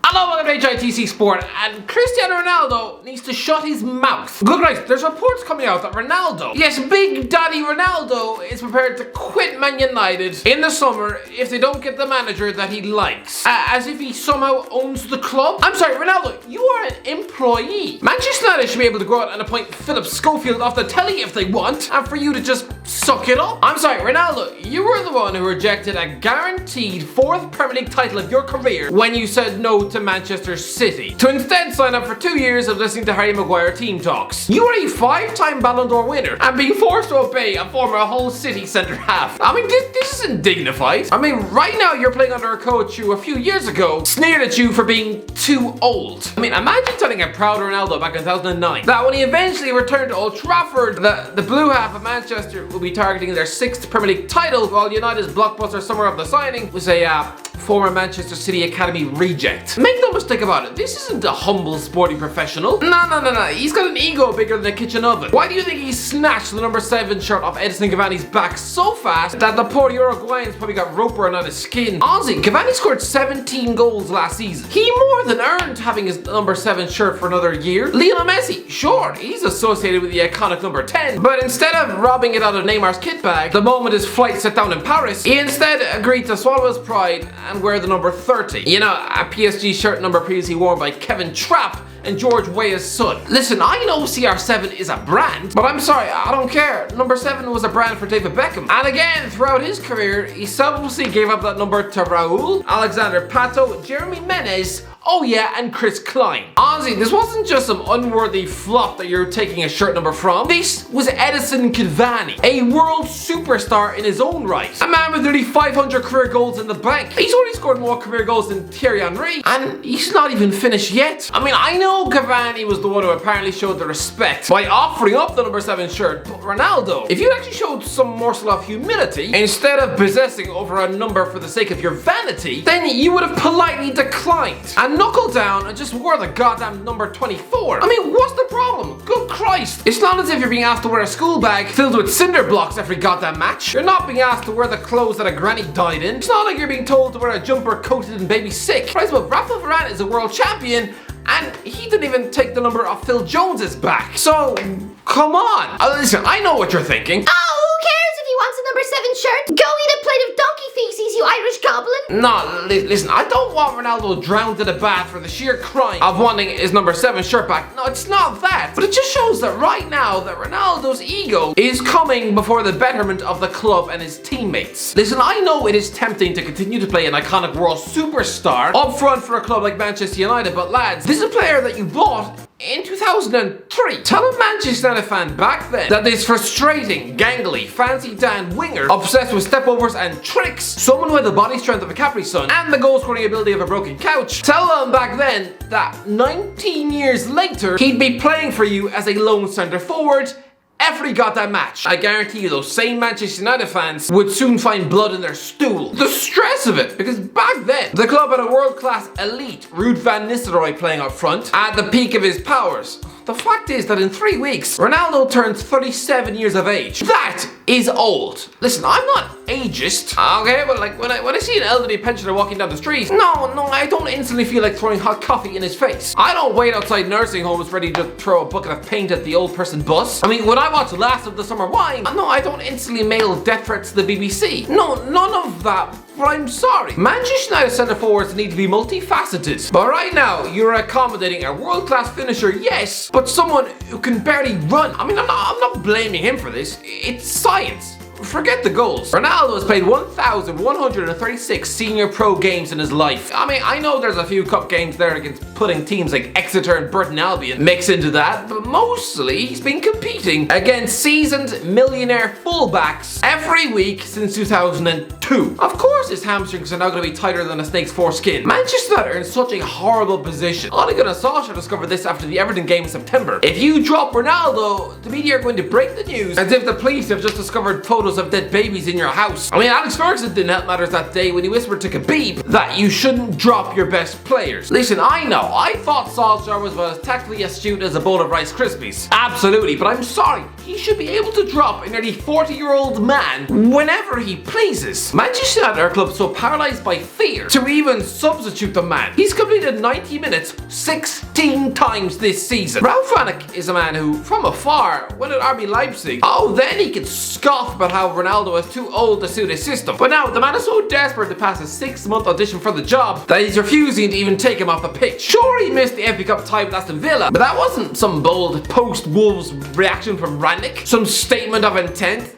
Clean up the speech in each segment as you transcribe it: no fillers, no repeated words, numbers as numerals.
Hello, welcome to HITC Sport, and Cristiano Ronaldo needs to shut his mouth. Good guys, there's reports coming out that Ronaldo, yes, Big Daddy Ronaldo, is prepared to quit Man United in the summer if they don't get the manager that he likes. As if he somehow owns the club. I'm sorry, Ronaldo, you are an employee. Manchester United should be able to go out and appoint Philip Schofield off the telly if they want, and for you to just suck it up. I'm sorry, Ronaldo, you were the one who rejected a guaranteed 4th Premier League title of your career when you said no to Manchester City, to instead sign up for 2 years of listening to Harry Maguire team talks. You are a 5-time Ballon d'Or winner and being forced to obey a former Hull City centre half. I mean, this isn't dignified. I mean, right now you're playing under a coach who a few years ago sneered at you for being too old. I mean, imagine telling a proud Ronaldo back in 2009 that when he eventually returned to Old Trafford, the blue half of Manchester will be targeting their 6th Premier League title, while United's blockbuster summer of the signing was a former Manchester City Academy reject. Make no mistake about it, this isn't a humble sporting professional. No. He's got an ego bigger than a kitchen oven. Why do you think he snatched the number 7 shirt off Edison Cavani's back so fast that the poor Uruguayans probably got rope burn on his skin? Honestly, Cavani scored 17 goals last season. He more than earned having his number 7 shirt for another year. Lionel Messi, sure, he's associated with the iconic number 10, but instead of robbing it out of Neymar's kit bag the moment his flight set down in Paris, he instead agreed to swallow his pride and wear the number 30. You know, a PSG shirt number previously worn by Kevin Trapp and George Weah's son. Listen, I know CR7 is a brand, but I'm sorry, I don't care. Number 7 was a brand for David Beckham. And again, throughout his career, he selflessly gave up that number to Raul, Alexander Pato, Jeremy Menez, oh yeah, and Chris Klein. Honestly, this wasn't just some unworthy flop that you're taking a shirt number from. This was Edison Cavani, a world superstar in his own right. A man with nearly 500 career goals in the bank. He's already scored more career goals than Thierry Henry, and he's not even finished yet. I mean, I know Cavani was the one who apparently showed the respect by offering up the number 7 shirt, but Ronaldo, if you actually showed some morsel of humility instead of possessing over a number for the sake of your vanity, then you would have politely declined and knuckled down and just wore the goddamn number 24. I mean, what's the problem? Good Christ. It's not as if you're being asked to wear a school bag filled with cinder blocks every goddamn match. You're not being asked to wear the clothes that a granny died in. It's not like you're being told to wear a jumper coated in baby sick. Right, but Ralf Rangnick is a world champion, and he didn't even take the number off Phil Jones's back. So, come on. Listen, I know what you're thinking. Oh, who cares if he wants a number 7 shirt? Go eat a plate of donkey feces, you Irish goblin. No, listen, I don't want Ronaldo drowned in a bath for the sheer crime of wanting his number 7 shirt back. No, it's not that. But it just shows that right now that Ronaldo's ego is coming before the betterment of the club and his teammates. Listen, I know it is tempting to continue to play an iconic world superstar up front for a club like Manchester United, but lads, this is a player that you bought in 2003. Tell a Manchester United fan back then that this frustrating, gangly, fancy Dan winger obsessed with stepovers and tricks, someone with the body strength of a Capri Sun and the goal scoring ability of a broken couch, tell them back then that 19 years later he'd be playing for you as a lone centre forward every goddamn match. I guarantee you those same Manchester United fans would soon find blood in their stool. The stress of it, because back then, the club had a world-class elite Ruud van Nistelrooy playing up front at the peak of his powers. The fact is that in 3 weeks, Ronaldo turns 37 years of age. That is old. Listen, I'm not ageist, okay? But like when I see an elderly pensioner walking down the street, no, I don't instantly feel like throwing hot coffee in his face. I don't wait outside nursing homes ready to throw a bucket of paint at the old person bus. I mean, when I watch Last of the Summer Wine, no, I don't instantly mail death threats to the BBC. No, none of that. But I'm sorry. Manchester United centre forwards need to be multifaceted. But right now, you're accommodating a world-class finisher, yes, but someone who can barely run. I mean, I'm not blaming him for this. It's science. Forget the goals. Ronaldo has played 1,136 senior pro games in his life. I mean, I know there's a few cup games there against putting teams like Exeter and Burton Albion mix into that, but mostly he's been competing against seasoned millionaire fullbacks every week since 2002. Of course his hamstrings are now going to be tighter than a snake's foreskin. Manchester United are in such a horrible position. Ole Gunnar Solskjaer discovered this after the Everton game in September. If you drop Ronaldo, the media are going to break the news as if the police have just discovered photos of dead babies in your house. I mean, Alex Ferguson didn't help matters that day when he whispered to Khabib that you shouldn't drop your best players. Listen, I thought Solskjaer was about as tactically astute as a bowl of Rice Krispies. Absolutely, but I'm sorry, he should be able to drop a nearly 40-year-old man whenever he pleases. Manchester United are a club so paralysed by fear to even substitute the man. He's completed 90 minutes 16 times this season. Ralf Rangnick is a man who, from afar, when at RB Leipzig, then he could scoff about how Ronaldo is too old to suit his system. But now, the man is so desperate to pass a 6-month audition for the job that he's refusing to even take him off the pitch. Sure, he missed the FA Cup tie with Aston Villa, but that wasn't some bold post-Wolves reaction from Rangnick, some statement of intent.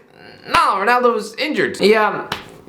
No, Ronaldo was injured.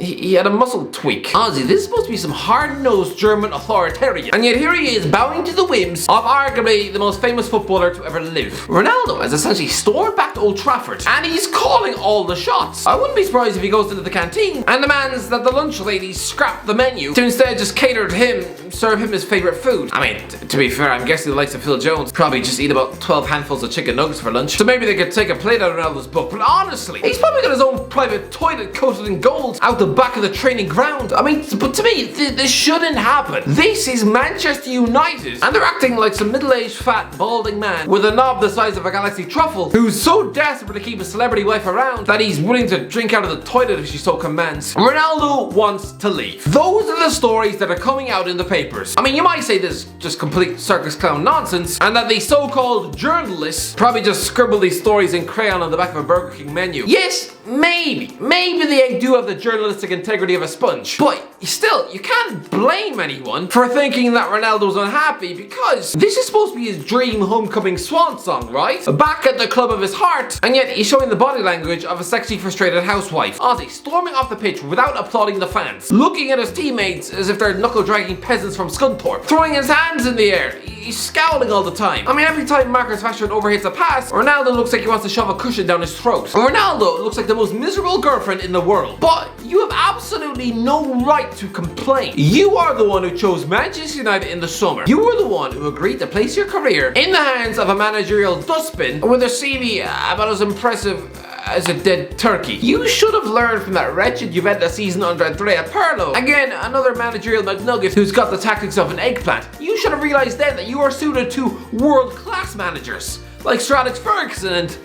He had a muscle tweak. Honestly, this is supposed to be some hard-nosed German authoritarian. And yet here he is, bowing to the whims of arguably the most famous footballer to ever live. Ronaldo has essentially stormed back to Old Trafford, and he's calling all the shots. I wouldn't be surprised if he goes into the canteen and demands that the lunch ladies scrap the menu to instead just cater to him, serve him his favourite food. I mean, to be fair, I'm guessing the likes of Phil Jones probably just eat about 12 handfuls of chicken nuggets for lunch. So maybe they could take a plate out of Ronaldo's book, but honestly, he's probably got his own private toilet coated in gold out the back of the training ground. I mean, but to me, this shouldn't happen. This is Manchester United, and they're acting like some middle-aged, fat, balding man with a knob the size of a galaxy truffle who's so desperate to keep a celebrity wife around that he's willing to drink out of the toilet if she so commands. Ronaldo wants to leave. Those are the stories that are coming out in the papers. I mean, you might say this is just complete circus clown nonsense, and that the so-called journalists probably just scribble these stories in crayon on the back of a Burger King menu. Yes, maybe they do have the journalistic integrity of a sponge, but still, you can't blame anyone for thinking that Ronaldo's unhappy, because this is supposed to be his dream homecoming swan song, right? Back at the club of his heart, and yet he's showing the body language of a sexy, frustrated housewife. Ozzy storming off the pitch without applauding the fans, looking at his teammates as if they're knuckle-dragging peasants from Scunthorpe, throwing his hands in the air. He's scowling all the time. I mean, every time Marcus Rashford overhits a pass, Ronaldo looks like he wants to shove a cushion down his throat. Ronaldo looks like the most miserable girlfriend in the world. But you have absolutely no right to complain. You are the one who chose Manchester United in the summer. You were the one who agreed to place your career in the hands of a managerial dustbin with a CV about as impressive as a dead turkey. You should have learned from that wretched Juventus season under Andrea Pirlo. Again, another managerial McNugget who's got the tactics of an eggplant. You should have realized then that you are suited to world-class managers like Sir Alex Ferguson and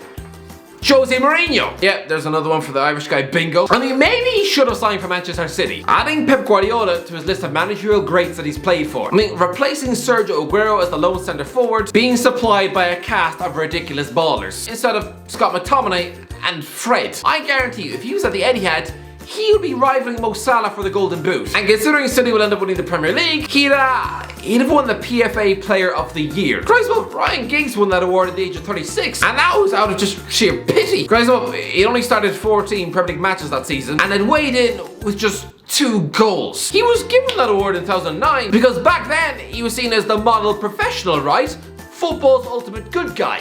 Jose Mourinho. Yeah, there's another one for the Irish guy, bingo. I mean, maybe he should have signed for Manchester City, adding Pep Guardiola to his list of managerial greats that he's played for. I mean, replacing Sergio Aguero as the lone centre forward, being supplied by a cast of ridiculous ballers, instead of Scott McTominay and Fred. I guarantee you, if he was at the Etihad, he would be rivaling Mo Salah for the Golden Boot. And considering City will end up winning the Premier League, he'd have won the PFA Player of the Year. Christ, well, Ryan Giggs won that award at the age of 36, and that was out of just sheer pity. Christ, well, he only started 14 Premier League matches that season, and had weighed in with just 2 goals. He was given that award in 2009 because back then he was seen as the model professional, right? Football's ultimate good guy.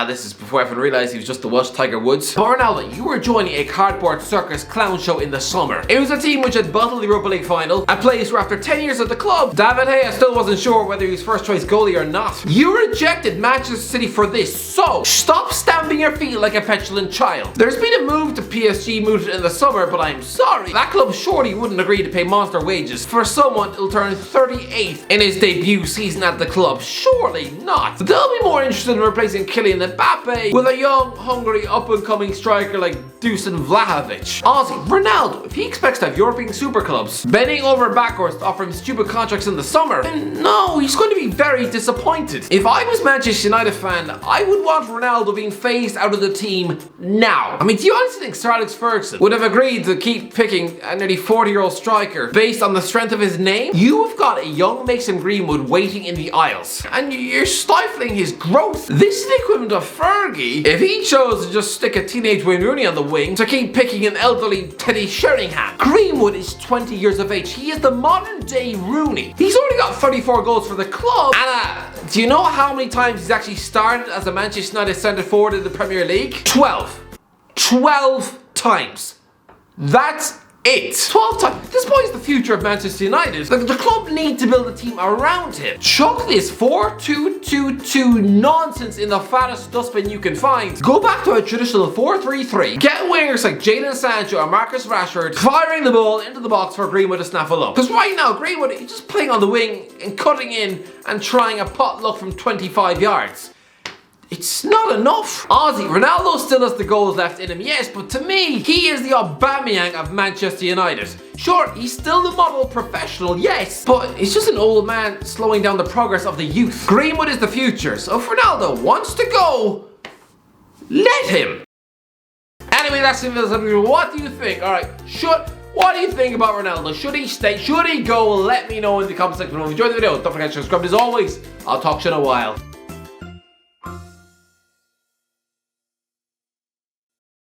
This is before I even realised he was just the Welsh Tiger Woods. But Ronaldo, you were joining a cardboard circus clown show in the summer. It was a team which had bottled the Europa League final, a place where after 10 years at the club, David Gea still wasn't sure whether he was first choice goalie or not. You rejected Manchester City for this, so stop stamping your feet like a petulant child. There's been a move to PSG mooted in the summer, but I'm sorry, that club surely wouldn't agree to pay monster wages for someone who'll turn 38 in his debut season at the club. Surely not. They'll be more interested in replacing Kylian Mbappe with a young, hungry, up-and-coming striker like Dusan Vlahovic. Honestly, Ronaldo, if he expects to have European super clubs bending over backwards to offer him stupid contracts in the summer, then no, he's going to be very disappointed. If I was Manchester United fan, I would want Ronaldo being phased out of the team now. I mean, do you honestly think Sir Alex Ferguson would have agreed to keep picking a nearly 40-year-old striker based on the strength of his name? You have got a young Mason Greenwood waiting in the aisles, and you're stifling his growth. This is the equivalent of Fergie if he chose to just stick a teenage Wayne Rooney on the wing to keep picking an elderly Teddy Sheringham. Greenwood is 20 years of age. He is the modern day Rooney. He's already got 34 goals for the club, and do you know how many times he's actually started as a Manchester United centre forward in the Premier League? 12 times. That's it. 12 times. This boy is the future of Manchester United. The club need to build a team around him. Chuck this 4-2-2-2 nonsense in the fattest dustbin you can find. Go back to a traditional 4-3-3. Get wingers like Jadon Sancho or Marcus Rashford firing the ball into the box for Greenwood to snaffle up. Because right now, Greenwood is just playing on the wing and cutting in and trying a potluck from 25 yards. it's not enough. Ozzy, Ronaldo still has the goals left in him, yes, but to me, he is the Aubameyang of Manchester United. Sure, he's still the model professional, yes, but he's just an old man slowing down the progress of the youth. Greenwood is the future, so if Ronaldo wants to go, let him. Anyway, that's it. What do you think? Alright, what do you think about Ronaldo? Should he stay? Should he go? Let me know in the comment section below. If you enjoyed the video, don't forget to subscribe as always. I'll talk to you in a while.